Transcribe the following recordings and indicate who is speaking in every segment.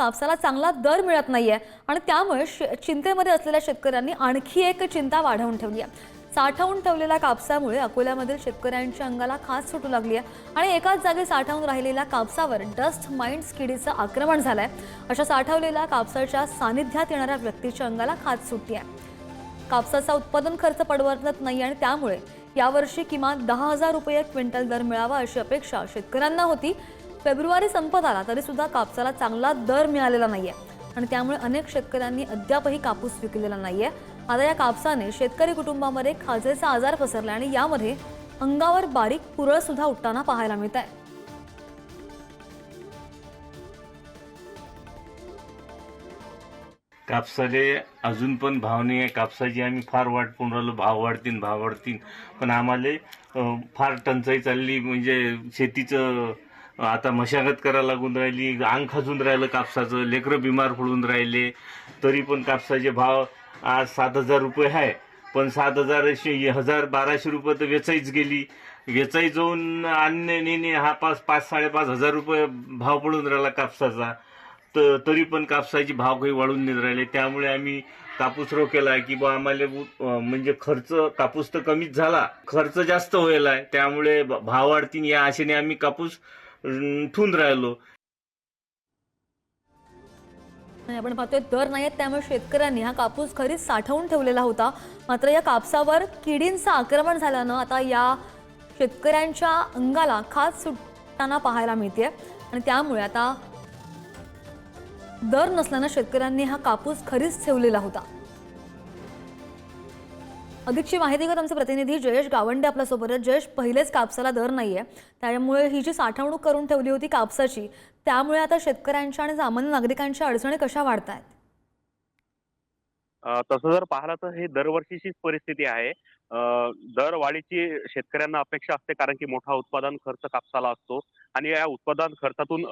Speaker 1: कापसाला चांगला दर मिळत नाहीये आणि त्यामुळे चिंतेमध्ये असलेल्या शेतकऱ्यांनी आणखी एक चिंता वाढवून ठेवली आहे। साठवून ठेवलेल्या कापसामुळे अकोल्यामधील शेतकऱ्यांच्या अंगाला खास सुटू लागली आहे आणि एकाच जागी साठवून राहिलेल्या कापसावर डस्ट माइट्स किडीचं आक्रमण झालंय। अशा साठवलेल्या कापसाच्या सानिध्यात येणाऱ्या व्यक्तीच्या अंगाला खास सुटली आहे। कापसाचा उत्पादन खर्च परवडत नाही आणि त्यामुळे यावर्षी किमान 10,000 रुपये क्विंटल दर मिळावा अशी अपेक्षा शेतकऱ्यांना होती। फेब्रुवारी संपत आला तरी सुद्धा कापसाला चांगला दर मिळालेला नाहीये आणि त्यामुळे अनेक शेतकऱ्यांनी अद्यापही कापूस विकलेला नाहीये। आता या कापसाने शेतकरी कुटुंबामध्ये खाजेचा आजार पसरला आणि यामध्ये अंगावर बारीक पुरळ सुद्धा उठताना पाहायला मिळत आहे।
Speaker 2: कापसाले अजून पण भाव नाही आहे। कापसाची आम्ही फार वाट पाहून राहिलो, भाव वाढतील पण आम्हाला फार टंचाई चालली। म्हणजे शेतीचं आता मशागत करायला लागून राहिली, अंग खाजून राहिलं कापसाचं, लेकरं बिमार पडून राहिले। तरी पण कापसाचे भाव आज 7,000 रुपये आहे, पण 7,000 1,000-1,200 रुपये तर वेचाईच गेली। वेचाई जाऊन आणणे नेणे हा 5,000-5,500 रुपये भाव पडून राहिला कापसाचा। तरी पण कापसाचे भाव काही वाढून नाही राहिले। त्यामुळे आम्ही कापूस रोकेला की बा आम्हाला म्हणजे खर्च कापूस तर कमीच झाला, खर्च जास्त व्हायला आहे, त्यामुळे भाव वाढतील या आशेने आम्ही कापूस ठेवून राहिलो।
Speaker 1: आपण पाहतोय दर नाहीत त्यामुळे शेतकऱ्यांनी हा कापूस खरीच साठवून ठेवलेला होता। मात्र या कापसावर किडींचं आक्रमण झाल्यानं आता या शेतकऱ्यांच्या अंगाला खास सुटताना पाहायला मिळते आणि त्यामुळे आता दर नसल्यानं शेतकऱ्यांनी हा कापूस खरीच ठेवलेला होता। अधिकची माहिती घेत आमचे प्रतिनिधी जयेश गावंडे आपल्या सोबत आहेत। जयेश, पहिलेच कापसाला दर नाहीये, त्यामुळे ही जी साठवणूक करून ठेवली होती कापसाची, त्यामुळे आता शेतकऱ्यांच्या आणि सामान्य नागरिकांच्या अडचणी कशा वाढतायत?
Speaker 3: तसं जर पाहिलं तर हे दरवर्षीचीच परिस्थिती आहे। दरवाढीची शेतकऱ्यांना अपेक्षा असते, कारण की मोठा उत्पादन खर्च कापसाला असतो आणि या उत्पादन खर्चातून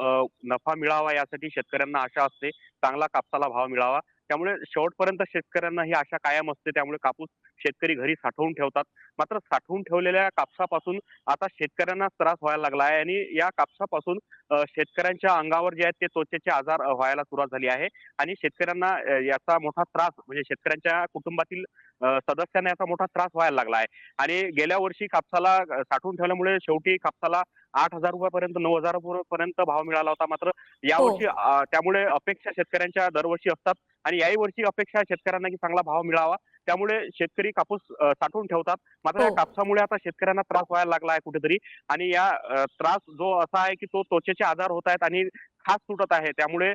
Speaker 3: नफा मिळावा यासाठी शेतकऱ्यांना आशा असते, चांगला कापसाला भाव मिळावा। त्यामुळे शेवटपर्यंत शेतकऱ्यांना ही आशा कायम असते, त्यामुळे कापूस शेतकरी घरी साठवून ठेवतात। मात्र साठवून ठेवलेल्या कापसापासून आता शेतकऱ्यांना त्रास व्हायला लागला आहे आणि या कापसापासून शेतकऱ्यांच्या अंगावर जे आहेत ते त्वचेचे आजार व्हायला सुरुवात झाली आहे आणि शेतकऱ्यांना याचा मोठा त्रास, म्हणजे शेतकऱ्यांच्या कुटुंबातील सदस्यांना याचा मोठा त्रास व्हायला लागला आहे। आणि गेल्या वर्षी कापसाला साठवून ठेवल्यामुळे शेवटी कापसाला 8,000 रुपयापर्यंत 9,000 रुपयापर्यंत भाव मिळाला होता। मात्र
Speaker 1: हो,
Speaker 3: यावर्षी त्यामुळे अपेक्षा शेतकऱ्यांच्या दरवर्षी असतात आणि याही वर्षी अपेक्षा शेतकऱ्यांना की चांगला भाव मिळावा, त्यामुळे शेतकरी कापूस साठवून ठेवतात। मात्र
Speaker 1: हो,
Speaker 3: या कापसामुळे आता शेतकऱ्यांना त्रास व्हायला लागला आहे कुठेतरी आणि या त्रास जो असा आहे की तो त्वचेचे आजार होत आहेत आणि खास सुटत आहे। त्यामुळे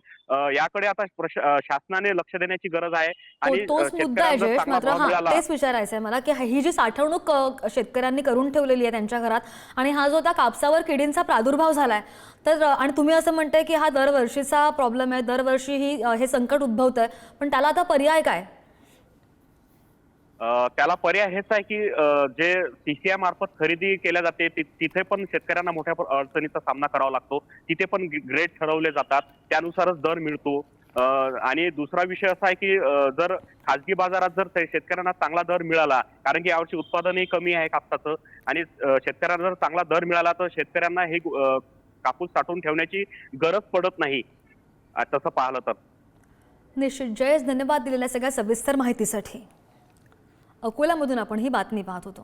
Speaker 3: याकडे आता शासनाने लक्ष देण्याची गरज आहे
Speaker 1: हो,
Speaker 3: आणि
Speaker 1: तोच मुद्दा आहे
Speaker 3: शेतकऱ्यांना जर
Speaker 1: जयेश।
Speaker 3: चांगला
Speaker 1: मात्र
Speaker 3: भाव मिळाला।
Speaker 1: तेच विचारायचं आहे मला की ही जी साठवणूक शेतकऱ्यांनी करून ठेवलेली आहे त्यांच्या घरात आणि हा जो त्या कापसावर किडींचा प्रादुर्भाव झालाय, तर आणि तुम्ही असं म्हणताय की हा दरवर्षीचा प्रॉब्लेम आहे, दरवर्षी हे संकट उद्भवतंय, पण त्याला आता पर्याय काय?
Speaker 3: त्याला पर्याय हेच आहे की जे सीसीआय मार्फत खरेदी केल्या जाते तिथे पण शेतकऱ्यांना मोठ्या अडचणीचा सामना करावा लागतो। तिथे पण ग्रेड ठरवले जातात, त्यानुसारच दर मिळतो। आणि दुसरा विषय असा आहे की जर खाजगी बाजारात जर शेतकऱ्यांना चांगला दर मिळाला, कारण की यावर्षी उत्पादनही कमी आहे कापसाचं आणि शेतकऱ्यांना जर चांगला दर मिळाला तर शेतकऱ्यांना हे कापूस साठवून ठेवण्याची गरज पडत नाही तसं पाहिलं तर।
Speaker 1: निश्चित जयेश, धन्यवाद दिलेल्या सगळ्या सविस्तर माहितीसाठी। अकोल्यामधून आपण ही बातमी पाहत होतो।